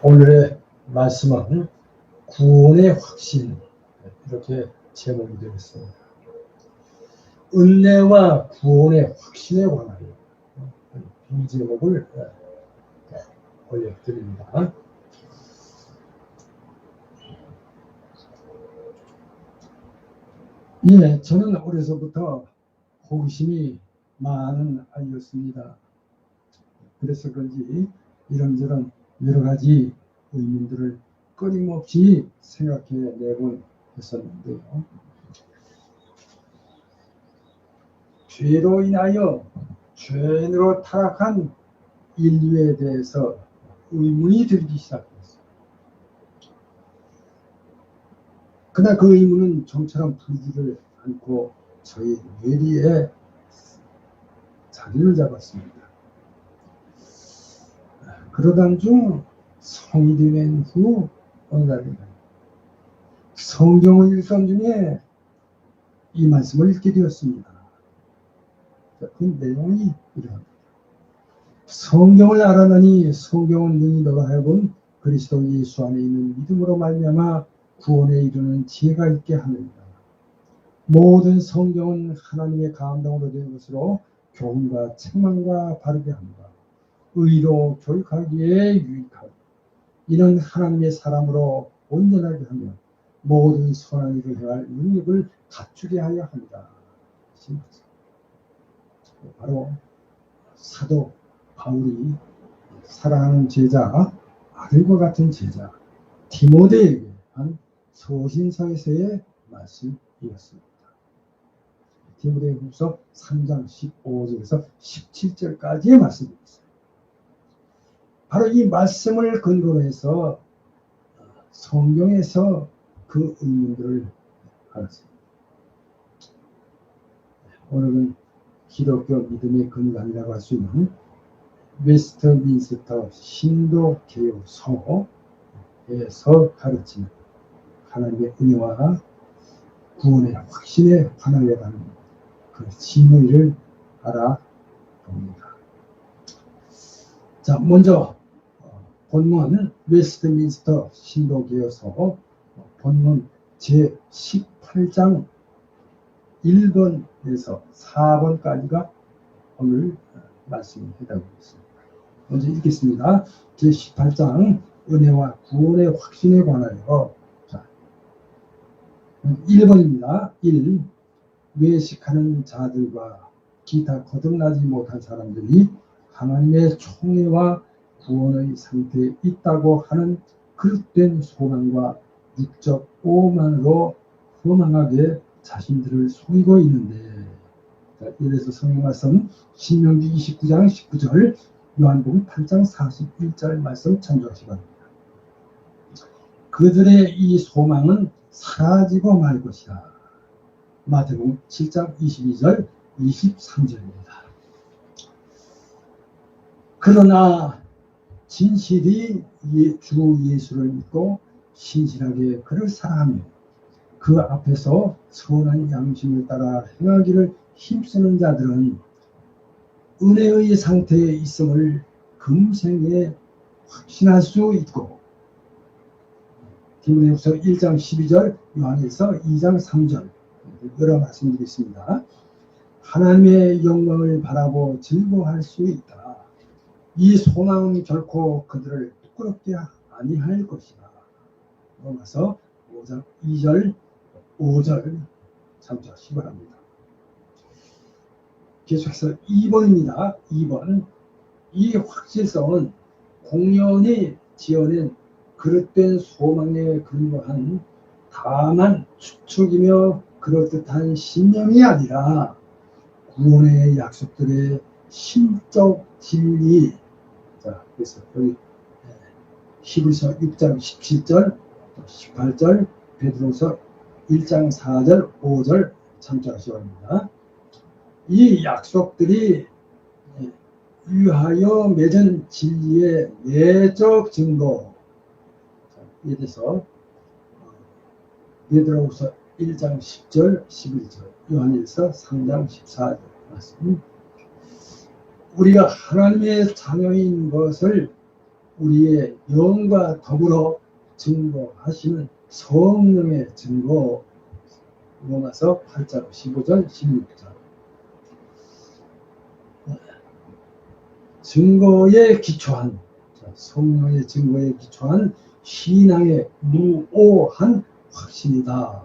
오늘의 말씀은 구원의 확신, 이렇게 제목이 되었습니다. 은혜와 구원의 확신에 관하여 이 제목을 올려드립니다. 예, 저는 어려서부터 호기심이 많은 아이였습니다. 그래서 그런지 이런저런 여러 가지 의문들을 끊임없이 생각해내곤 했었는데요. 죄로 인하여 죄로 타락한 인류에 대해서 의문이 들기 시작했어요. 그러나 그 의문은 좀처럼 풀리지를 않고 저희 뇌리에 자리를 잡았습니다. 그러던 중 성이 된 후 어느 날입니다. 성경을 읽던 중에 이 말씀을 읽게 되었습니다. 그 내용이 이러합니다. 성경을 알아나니 성경은 능히 너로 하여금 그리스도 예수 안에 있는 믿음으로 말미암아 구원에 이르는 지혜가 있게 하느니라. 모든 성경은 하나님의 감동으로 된 것으로 교훈과 책망과 바르게 합니다. 의로 교육하기에 유익하고 이는 하나님의 사람으로 온전하게 하며 모든 선한 일을 행할 능력을 갖추게 하려 합니다. 바로 사도 바울이 사랑하는 제자, 아들과 같은 제자 디모데에게 한 서신서에서의 말씀이었습니다. 디모데후서 3장 15절에서 17절까지의 말씀이었어요. 바로 이 말씀을 근거로 해서 성경에서 그 의문들을 알았습니다. 오늘은 기독교 믿음의 근간이라고 할 수 있는 웨스트민스터 신도개혁서에서 가르치는 하나님의 은혜와 구원의 확신에 관하여라는 그 진의를 알아봅니다. 자, 먼저 본문 웨스트민스터 신도개혁서 본문 제18장 1번에서 4번까지가 오늘 말씀이 해당되겠습니다. 먼저 읽겠습니다. 제18장 은혜와 구원의 확신에 관하여 1번입니다. 1. 외식하는 자들과 기타 거듭나지 못한 사람들이 하나님의 총애와 구원의 상태에 있다고 하는 그릇된 소망과 육적 오만으로 허망하게 자신들을 속이고 있는데, 이래서 성경 말씀 신명기 29장 19절, 요한복음 8장 41절 말씀 참조하시기 바랍니다. 그들의 이 소망은 사라지고 말 것이다. 마태복음 7장 22절 23절입니다. 그러나 진실이 주 예수를 믿고 신실하게 그를 사랑하며 그 앞에서 선한 양심을 따라 행하기를 힘쓰는 자들은 은혜의 상태에 있음을 금생에 확신할 수 있고, 디모데후서 1장 12절, 요한일서 2장 3절 여러 말씀드리겠습니다. 하나님의 영광을 바라보 즐거워할 수 있다. 이 소망은 결코 그들을 부끄럽게 아니할 것이다. 로마서 5장 2절 5절 참조하시기 바랍니다. 계속해서 2번입니다. 2번. 이 확실성은 공연히 지어낸 그릇된 소망에 근거한 다만 추측이며 그럴듯한 신념이 아니라 구원의 약속들의 심적 진리. 자, 그래서 여기 히브리서 6장 17절, 18절, 베드로서 1장 4절, 5절 참조하시기 바랍니다. 이 약속들이 위하여 맺은 진리의 내적 증거에 대해서 베드로후서 1장 10절, 11절, 요한일서 3장 14절 말씀. 우리가 하나님의 자녀인 것을 우리의 영과 더불어 증거하시는 성령의 증거. 로마서 8장 15절 16절. 증거에 기초한, 성령의 증거에 기초한 신앙의 무오한 확신이다.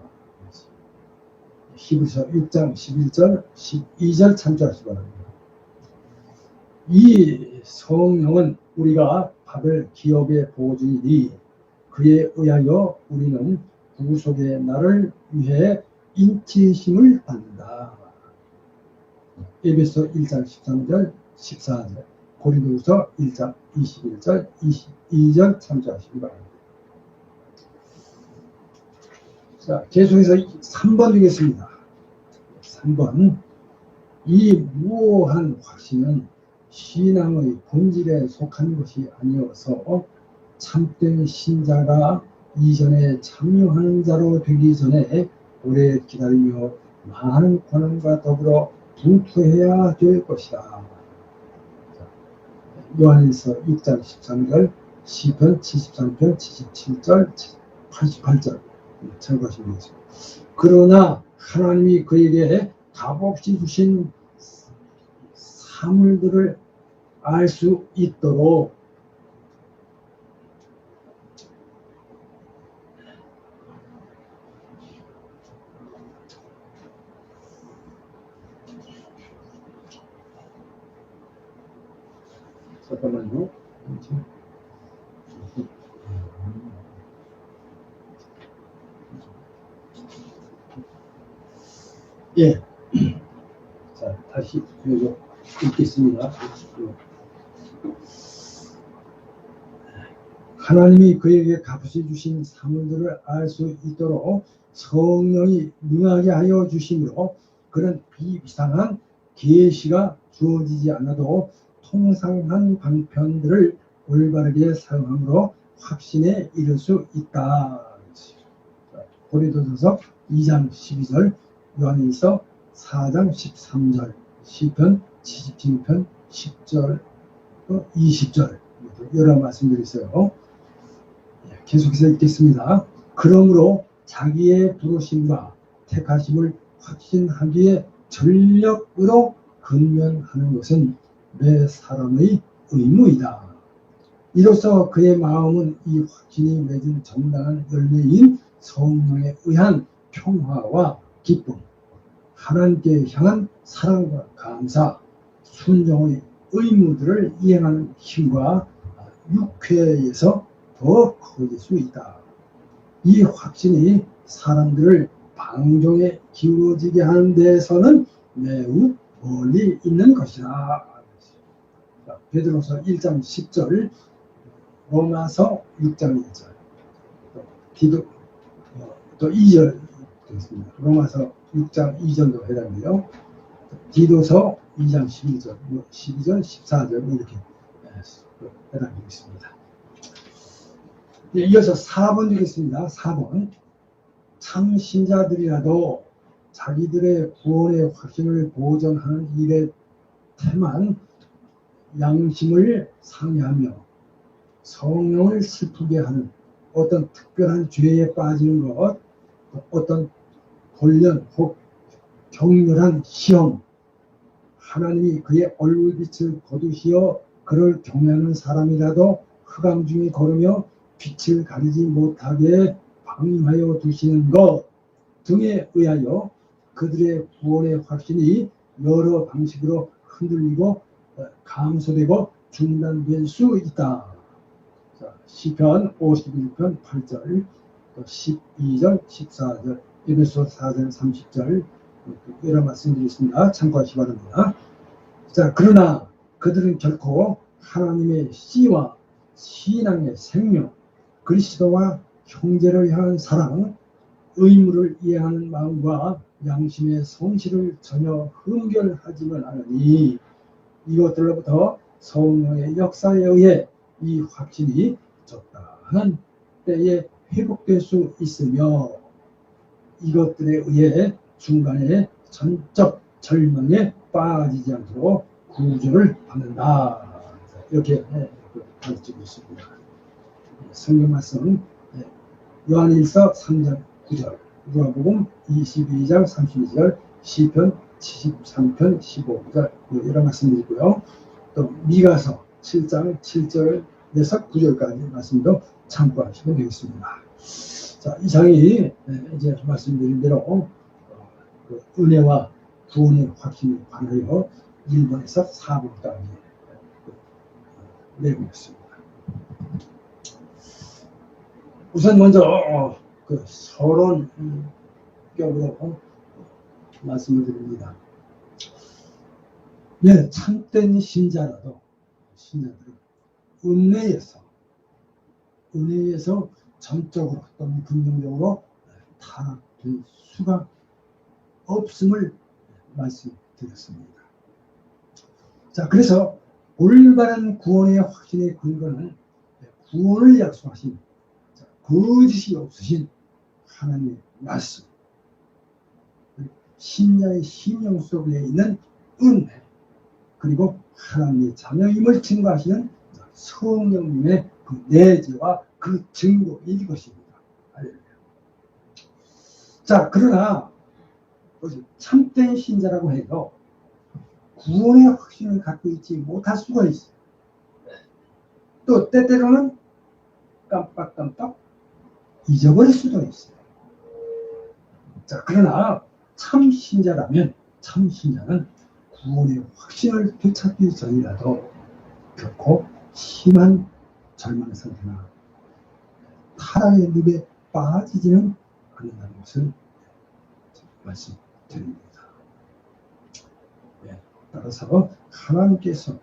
히브리서 6장 11절 12절 참조하시기 바랍니다. 이 성령은 우리가 받을 기업의 보증이니 그에 의하여 우리는 구속의 날을 위해 인치심을 받는다. 에베소 1장 13절 14절, 고린도후서 1장 21절 22절 참조하시기 바랍니다. 자, 계속해서 3번 드리겠습니다. 3번. 이 무오한 확신은 신앙의 본질에 속한 것이 아니어서 참된 신자가 이전에 참여하는 자로 되기 전에 오래 기다리며 많은 고난과 더불어 분투해야 될 것이다. 요한일서 6장 13절, 시편 73편 77절, 88절 참고하시면 되겠습니다. 그러나 하나님이 그에게 값없이 주신 사물들을 알 수 있도록 잠깐만요. 예. 자, 다시 읽겠습니다. 하나님이 그에게 값없이 주신 사물들을 알 수 있도록 성령이 능하게 하여 주심으로 그런 비비상한 계시가 주어지지 않아도 통상한 방편들을 올바르게 사용함으로 확신에 이를 수 있다. 고린도전서 2장 12절, 요한일서 4장 13절, 시편 77편 10절, 20절 여러 말씀들이 있어요. 계속해서 읽겠습니다. 그러므로 자기의 부르심과 택하심을 확신하기에 전력으로 근면하는 것은 매 사람의 의무이다. 이로써 그의 마음은 이 확신이 맺은 정당한 열매인 성령에 의한 평화와 기쁨, 하나님께 향한 사랑과 감사, 순종의 의무들을 이행하는 힘과 육회에서 더 커질 수 있다. 이 확신이 사람들을 방종에 기울어지게 하는 데서는 매우 멀리 있는 것이다. 베드로서 1장 10절, 로마서 6장 1절, 또 2절 되겠습니다. 로마서 6장 2절도 해당돼요. 디도서 2장 12절, 12절, 14절 이렇게 해당되겠습니다. 이어서 4번 되겠습니다. 4번. 참 신자들이라도 자기들의 구원의 확신을 보존하는 일에 태만 양심을 상해하며 성령을 슬프게 하는 어떤 특별한 죄에 빠지는 것, 어떤 훈련 혹 격렬한 시험, 하나님이 그의 얼굴빛을 거두시어 그를 경외하는 사람이라도 흑암 중에 걸으며 빛을 가리지 못하게 방임하여 두시는 것 등에 의하여 그들의 구원의 확신이 여러 방식으로 흔들리고 감소되고 중단될 수 있다. 자, 시편 51편 8절, 12절, 14절, 에베소 4장 30절 여러 말씀드리 있습니다. 참고하시기 바랍니다. 자, 그러나 그들은 결코 하나님의 씨와 신앙의 생명, 그리스도와 형제를 향한 사랑, 의무를 이해하는 마음과 양심의 성실을 전혀 흠결하지는 않으니 이것들로부터 성령의 역사에 의해 이 확신이 적당한 때에 회복될 수 있으며 이것들에 의해 중간에 전적 절망에 빠지지 않도록 구조를 받는다. 이렇게 가르치고 있습니다. 성경 말씀은 요한일서 3장 9절, 누가복음 22장 32절, 시편 73편 15절 이런 말씀드리고요. 또 미가서 7장 7절에서 9절까지 말씀도 참고하시면 되겠습니다. 자, 이상이 이제 말씀드린 대로 그 은혜와 구원의 확신에 관하여 1번에서 4번까지 내용이었습니다. 우선 먼저 그 서론격으로 말씀을 드립니다. 예, 참된 신자들은 은혜에서 전적으로 또는 긍정적으로 타락될 수가 없음을 말씀드렸습니다. 자, 그래서 올바른 구원의 확신의 근거는 구원을 약속하신 거짓이 없으신 하나님의 말씀, 신자의 심령 속에 있는 은혜, 그리고 하나님의 자녀임을 증거하시는 성령님의 그 내재와 그 증거일 것입니다. 자, 그러나 참된 신자라고 해도 구원의 확신을 갖고 있지 못할 수가 있어요. 또 때때로는 깜빡깜빡 잊어버릴 수도 있어요. 자, 그러나 참 신자는 구원의 확신을 되찾기 전이라도 결코 심한 절망 상태나 타락의 늪에 빠지지는 않는다는 것을 말씀드립니다. 따라서 하나님께서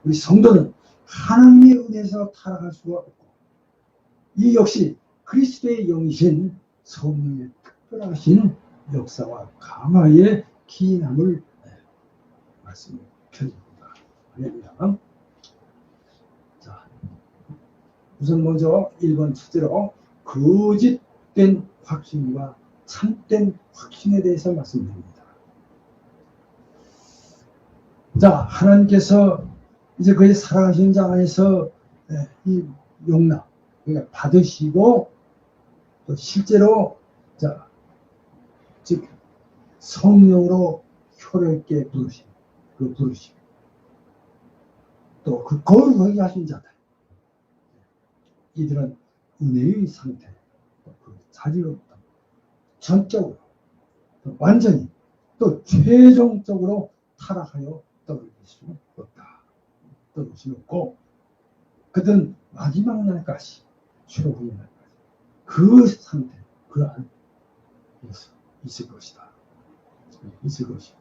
우리 성도는 하나님의 은혜에서 타락할 수가 없고, 이 역시 그리스도의 영이신 성령의 특별하신 역사와 감화의 기인함을 말씀드립니다. 할렐루야. 자, 우선 먼저 1번 첫째로 거짓된 확신과 참된 확신에 대해서 말씀드립니다. 자, 하나님께서 이제 그의 살아가신 자 안에서 이 용납, 그러니까 받으시고 또 실제로 자, 즉 성령으로 효력있게 부르심, 그 부르심, 또 그 거룩하게 하신 자들, 이들은 은혜의 상태, 또 그 자리로부터 전적으로, 또 완전히, 또 최종적으로 타락하여 떨어질 수 없다. 떨어질 수 없고, 그들은 마지막 날까지, 최후의 날까지 그 상태, 그 안에 있을 것이다. 있을 것이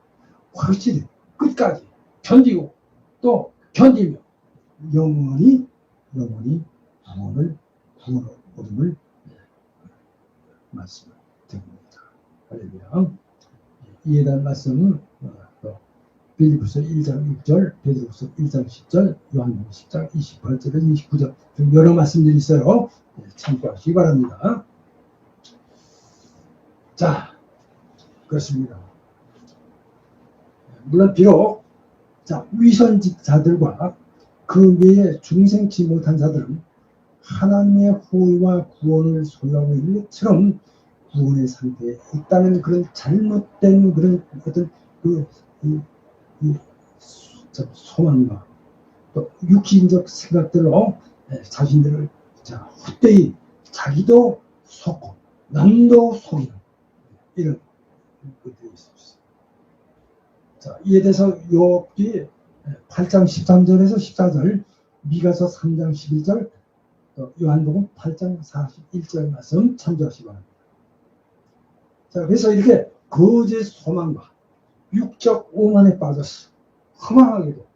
확실히 끝까지 견디고 또 견디며 영원히 구원을 얻음을 말씀드립니다. 할렐루야. 이에 대한 말씀은 빌립보서 1장 6절, 베드로서 1장 10절, 요한복음 10장 28절에서 29절 등 여러 말씀들이 있어요. 참고하시기 바랍니다. 자, 그렇습니다. 물론 비록 위선직자들과 그 외에 중생치 못한 자들은 하나님의 호의와 구원을 소유하고 있는 것처럼 구원의 상태에 있다는 그런 잘못된 그런 어떤 소망과 또 육신적 생각들로 자신들을 헛되이 자기도 속고 남도 속이는 이런 것들이 있었어요. 자, 이에 대해서 욥기 8장 13절에서 14절, 미가서 3장 11절, 요한복음 8장 41절 말씀 참조하시기 바랍니다. 자, 그래서 이렇게 거짓 소망과 육적 오만에 빠져서 허망하게도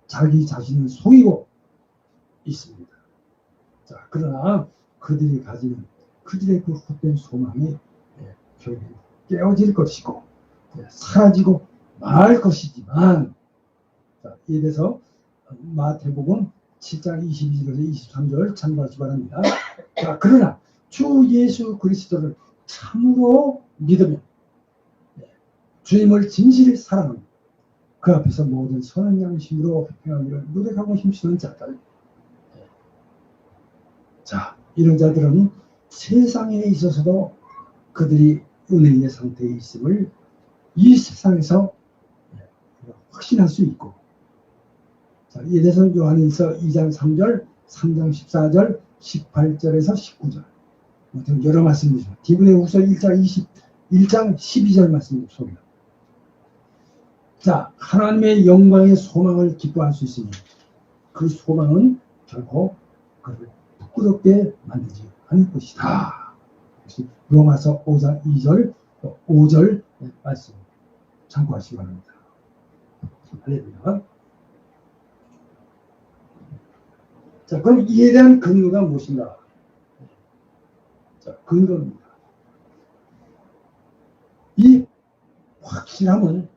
자기 자신을 속이고 있습니다. 자, 그러나 그들이 가지는 그들의 그 헛된 소망이 결국 깨어질 것이고 사라지고 말 것이지만, 자, 이에 대해서 마태복음 7장 22절에서 23절 참고하시기 바랍니다. 자, 그러나 주 예수 그리스도를 참으로 믿으면 주님을 진실히 사랑하며 그 앞에서 모든 선한 양심으로 행하기를 노력하고 힘쓰는 자들, 자, 이런 자들은 세상에 있어서도 그들이 은혜의 상태에 있음을 이 세상에서 확신할 수 있고, 자, 이에 대해서 요한일서 2장 3절, 3장 14절, 18절에서 19절 등 여러 말씀이죠. 디모데후서 1장 12절 말씀 속에 자, 하나님의 영광의 소망을 기뻐할 수 있으니 그 소망은 결코 그를 부끄럽게 만들지 않을 것이다. 로마서 5장 2절, 5절 말씀 참고하시기 바랍니다. 할렐루야. 자, 그럼 이에 대한 근거가 무엇인가? 자, 근거입니다. 이 확실함은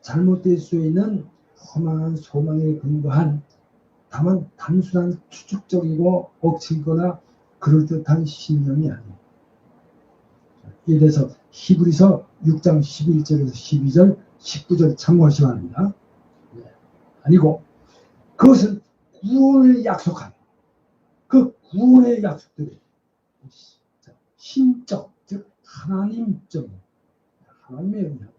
잘못될 수 있는 허망한 소망에 근거한 다만 단순한 추측적이고 억측거나 그럴듯한 신념이 아닙니다. 이에 대해서 히브리서 6장 11절에서 12절, 19절 참고하시기 바랍니다. 아니고 그것은 구원을 약속한 그 구원의 약속들이 신적, 즉 하나님적, 하나님의 의미하고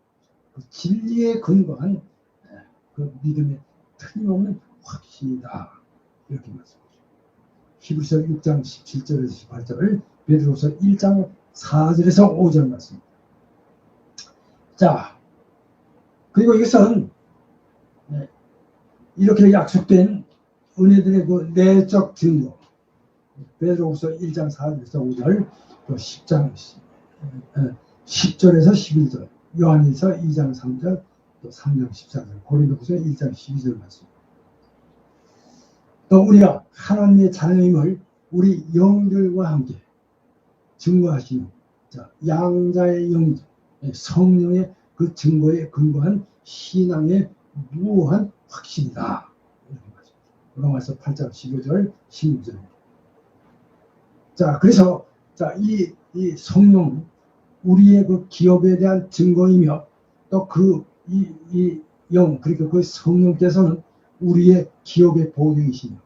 그 진리에 근거한 그 믿음의 틀림없는 확신이다. 이렇게 말씀하죠. 히브리서 6장 17절에서 18절, 베드로서 1장 4절에서 5절 말씀. 자, 그리고 이것은 이렇게 약속된 은혜들의 그 내적 증거, 베드로서 1장 4절에서 5절, 또 10절에서 11절, 요한일서 2장 3절, 또 3장 14절, 고린도후서 1장 12절 말씀. 또 우리가 하나님의 자녀임을 우리 영들과 함께 증거하시는 양자의 영, 성령의 그 증거에 근거한 신앙의 무한 확신이다. 로마서 8장 15절, 16절. 자, 그래서 이 성령, 우리의 그 기업에 대한 증거이며 또 이 영, 그러니까 그 성령께서는 우리의 기업의 보증이시며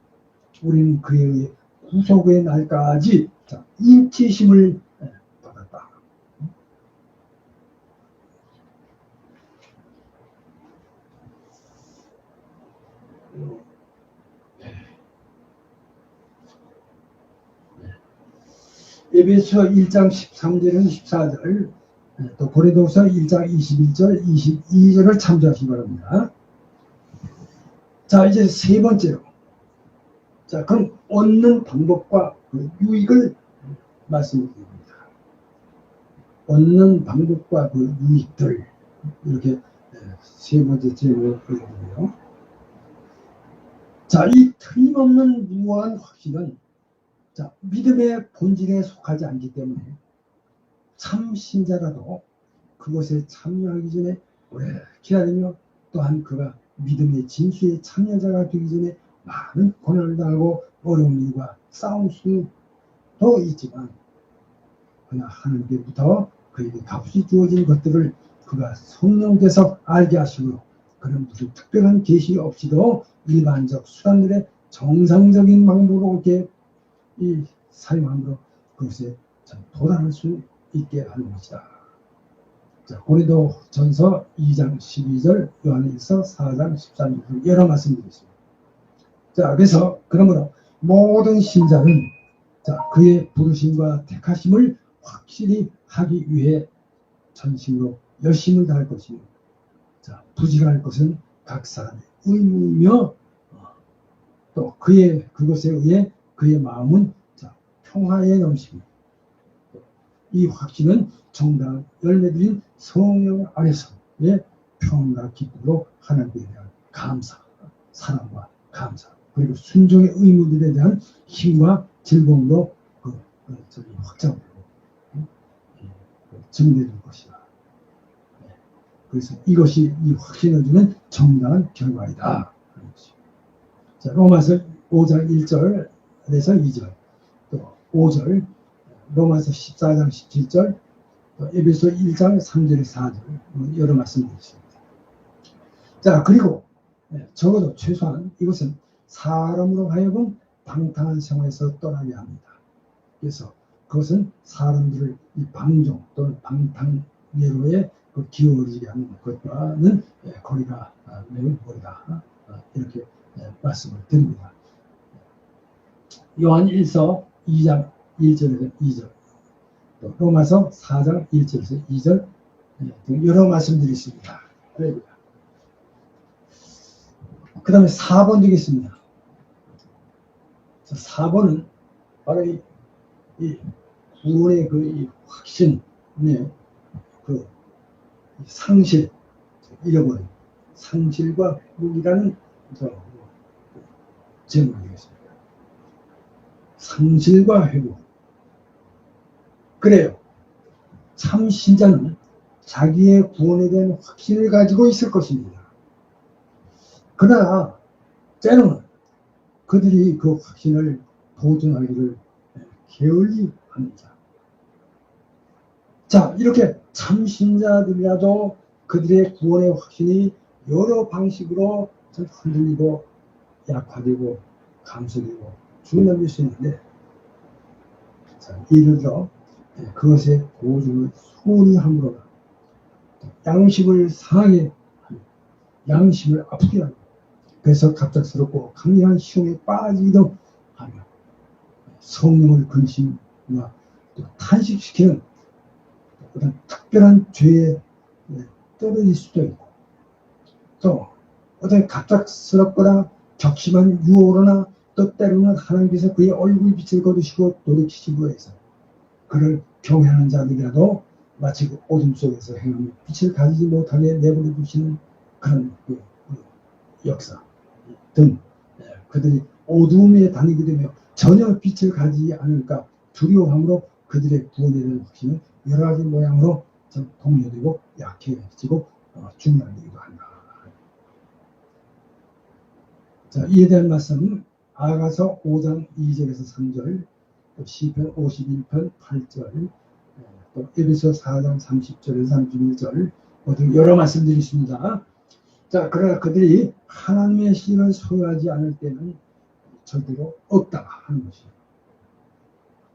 우리는 그에 의해 구속의 날까지 인치심을 받았다. 에베소 1장 13절에서 14절, 또 고린도후서 1장 21절, 22절을 참조하시기 바랍니다. 자, 이제 세 번째로, 자, 그럼 얻는 방법과 그 유익을 말씀드립니다. 얻는 방법과 그 유익들, 이렇게 세 번째 제목을 읽어보고요. 자, 이 틀림없는 무한 확신은 믿음의 본질에 속하지 않기 때문에 참 신자라도 그것에 참여하기 전에 오래 기다리며 또한 그가 믿음의 진수의 참여자가 되기 전에 많은 고난을 당하고 어려운 일과 싸울 수도 있지만 그러나 하나님께부터 그에게 값이 주어진 것들을 그가 성령께서 알게 하시므로 그는 무슨 특별한 계시 없이도 일반적 수단들의 정상적인 방법으로 이렇게 사용함으로 그것에 도달할 수 있게 하는 것이다. 자, 고린도전서 2장 12절, 요한일서 4장 13절 여러 말씀드리겠습니다. 자, 그래서 그러므로 모든 신자는 그의 부르심과 택하심을 확실히 하기 위해 전심으로 열심을 다할 것이며, 부지런할 것은 각 사람의 의무이며, 또 그것에 의해 그의 마음은 평화에 넘치며, 이 확신은 정당한 열매들인 성령 안에서의 평온과 기쁨으로 하나님께 대한 감사, 사랑과 감사, 그리고 순종의 의무들에 대한 힘과 즐거움으로 확장되고 증대될 것이다. 그래서 이것이 이 확신을 주는 정당한 결과이다. 자, 로마서 5장 1절에서 2절, 또 5절, 로마서 14장 17절, 또 에베소 1장 3절에서 4절 여러 말씀드렸습니다. 자, 그리고 적어도 최소한 이것은 사람으로 하여금 방탕한 생활에서 떠나게 합니다. 그래서 그것은 사람들을 이 방종 또는 방탕예로에 기울어지게 하는 것과는 거리가 매우 멀다. 이렇게 말씀을 드립니다. 요한 1서 2장 1절에서 2절, 또 로마서 4장 1절에서 2절 등 여러 말씀들이 있습니다. 그 다음에 4번 되겠습니다. 4번은 바로 이 구원의 이 확신의 그 상실, 잃어버린 상실과 회복이라는 제목이 되겠습니다. 상실과 회복. 그래요. 참 신자는 자기의 구원에 대한 확신을 가지고 있을 것입니다. 그러나 때로는 그들이 그 확신을 보존하기를 게을리 합니다. 자, 이렇게 참신자들이라도 그들의 구원의 확신이 여러 방식으로 좀 흔들리고 약화되고 감소되고 중단될 수 있는데, 자, 예를 들어 그것의 보존을 소홀히 함으로나 양심을 상하게 하며 양심을 아프게 하며 그래서 갑작스럽고 강렬한 시험에 빠지기도 하며 성령을 근심이나 또 탄식시키는 어떤 특별한 죄에 떨어질 수도 있고, 또 어떤 갑작스럽거나 격심한 유혹으로나 또 때로는 하나님께서 그의 얼굴빛을 거두시고 돌이키시고 해서 그를 경외하는 자들이라도 마치 그 어둠 속에서 행하며 빛을 가지지 못하게 내버려 두시는 그런 역사 등, 그들이 어둠에 다니게 되며 전혀 빛을 가지지 않을까 두려워함으로 그들의 구원에 대한 확신은 여러 가지 모양으로 좀 동요되고 약해지고 중단되기도 한다. 자, 이에 대한 말씀은 아가서 5장 2절에서 3절, 또 시편 51편 8절, 또 에베소 4장 30절에서 31절 등 여러 말씀들이 있습니다. 자, 그러나 그들이 하나님의 씨를 소유하지 않을 때는 절대로 없다 하는 것이에요.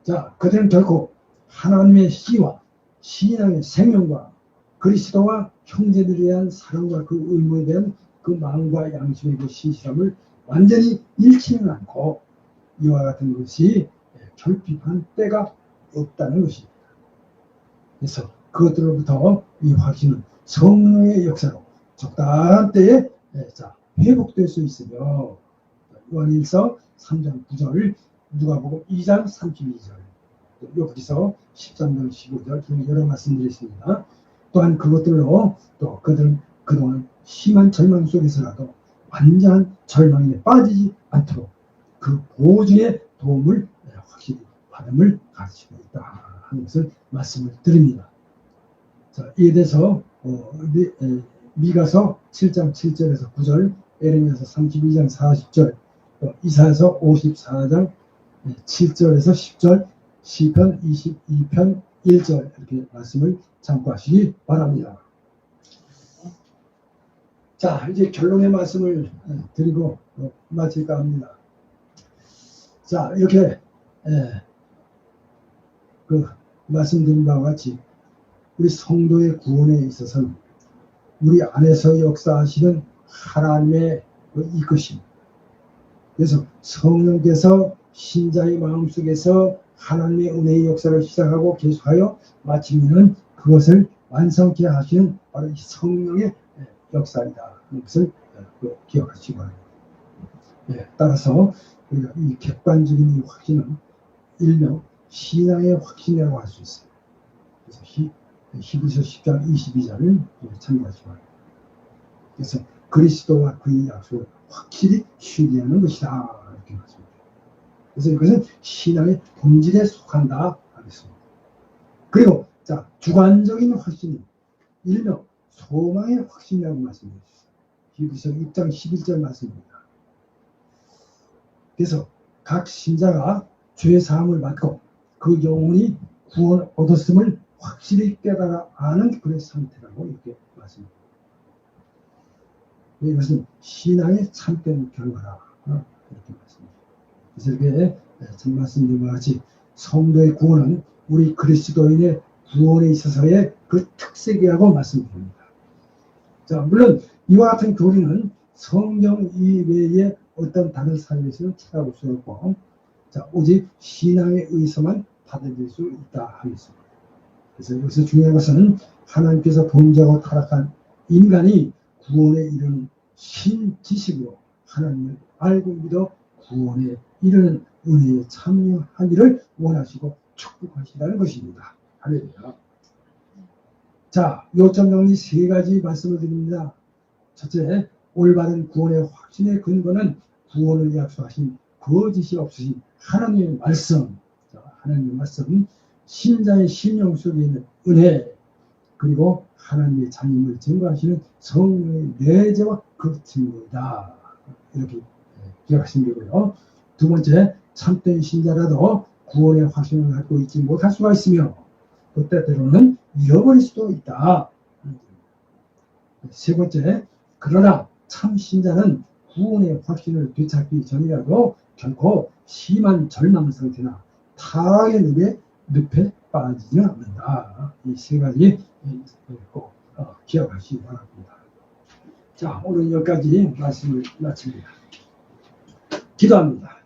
자, 그들은 결코 하나님의 씨와 신앙의 생명과 그리스도와 형제들에 대한 사랑과 그 의무에 대한 그 마음과 양심의 그 신실함을 완전히 잃지는 않고 이와 같은 것이 결핍한 때가 없다는 것입니다. 그래서 그것들로부터 이 확신은 성령의 역사로 적당한 때에 회복될 수 있으며, 요한일서 3장 9절, 누가복음 2장 32절, 여기서 13장 15절 등 여러 말씀들이 있습니다. 또한 그것들로 또 그들은 그동안 심한 절망 속에서라도 완전한 절망에 빠지지 않도록 그 보증의 도움을 확실히 받음을 가르치고 있다 하는 것을 말씀을 드립니다. 자, 이에 대해서 미가서 7장 7절에서 9절, 에레미야서 32장 40절, 이사야서 54장 7절에서 10절, 시편 22편 1절 이렇게 말씀을 참고하시기 바랍니다. 자, 이제 결론의 말씀을 드리고 마칠까 합니다. 자, 이렇게 그 말씀드린 바와 같이 우리 성도의 구원에 있어서는 우리 안에서 역사하시는 하나님의 이끄심, 그래서 성령께서 신자의 마음속에서 하나님의 은혜의 역사를 시작하고 계속하여 마치면은 그것을 완성케 하시는 바로 이 성령의 역사이다 하는 것을 기억하시기 바랍니다. 따라서 우리가 이 객관적인 이 확신은 일명 신앙의 확신이라고 할 수 있어요. 그래서 히브리서 10장 22절을 참고하시기 바랍니다. 그래서 그리스도와 그의 약속을 확실히 신뢰하는 것이다 이렇게 말씀합니다. 그래서 이것은 신앙의 본질에 속한다 하겠습니다. 그리고 자, 주관적인 확신은 일명 소망의 확신이라고 말씀해 주셨어요. 히브리서 6장 11절 말씀입니다. 그래서 각 신자가 죄 사함을 받고 그 영혼이 구원 얻었음을 확실히 깨달아 아는 그런 상태라고 이렇게 말씀합니다. 이것은 신앙의 참된 결과라 이렇게 말씀합니다. 그래서 이렇게 전 말씀드린 것 같이 성도의 구원은 우리 그리스도인의 구원에 있어서의 그 특색이라고 말씀드립니다. 자, 물론 이와 같은 교리는 성경 이외에 어떤 다른 삶에서는 찾아볼 수 없고, 자, 오직 신앙에 의해서만 받아들일 수 있다 하겠습니다. 그래서 여기서 중요한 것은 하나님께서 범죄하고 타락한 인간이 구원에 이르는 신지식으로 하나님을 알고 믿어 구원에 이르는 은혜에 참여하기를 원하시고 축복하시라는 것입니다. 할렐루야. 자, 요점 정리 세 가지 말씀을 드립니다. 첫째, 올바른 구원의 확신의 근거는 구원을 약속하신 거짓이 없으신 하나님의 말씀. 자, 하나님의 말씀, 신자의 심령 속에 있는 은혜, 그리고 하나님의 자님을 증거하시는 성령의 내재와 그 증거이다. 이렇게 기억하시면 되고요. 두 번째, 참된 신자라도 구원의 확신을 갖고 있지 못할 수가 있으며 또 때때로는 잃어버릴 수도 있다. 세 번째, 그러나 참 신자는 구원의 확신을 되찾기 전이라도 결코 심한 절망 상태나 타락의 늪에 빠지지 않는다. 이 세 가지 꼭 기억하시기 바랍니다. 자, 오늘 여기까지 말씀을 마칩니다. 기도합니다.